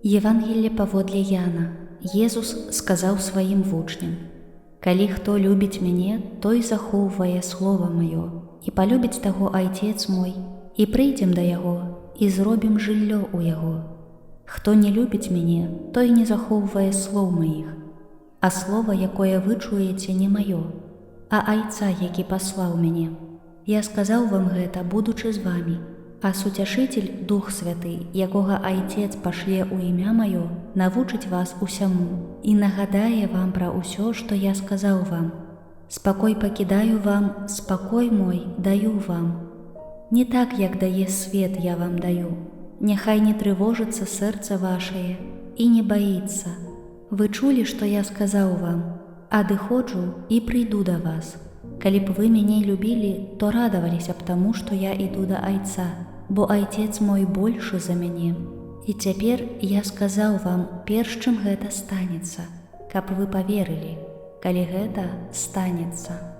Евангелие паводле Яна. Езус сказаў сваім вучням: «Калі хто любіць мяне, той захоўвае слова маё, і палюбіць таго Айцец мой, і прыйдзем да яго, і зробім жыллё ў яго. Хто не любіць мяне, той не захоўвае слоў маіх. А слова, якое вы чуеце, не маё, а Айца, які паслаў мяне. Я сказаў вам гэта, будучы з вамі, а Суцяшыцель, Дух Святы, якога Айцец пашле ў імя маё, навучыць вас усяму і нагадае вам пра ўсё, што я сказаў вам. Спакой пакідаю вам, спакой мой даю вам. Не так, як дае свет, я вам даю. Няхай не трывожыцца сэрца вашае і не баіцца. Вы чулі, што я сказаў вам, адыходжу і прыйду да вас. Калі б вы мяне любілі, то радаваліся б таму, што я іду да Айца, бо Айцец мой большы за мяне. І цяпер я сказаў вам, перш чым гэта станецца, каб вы паверылі, калі гэта станецца».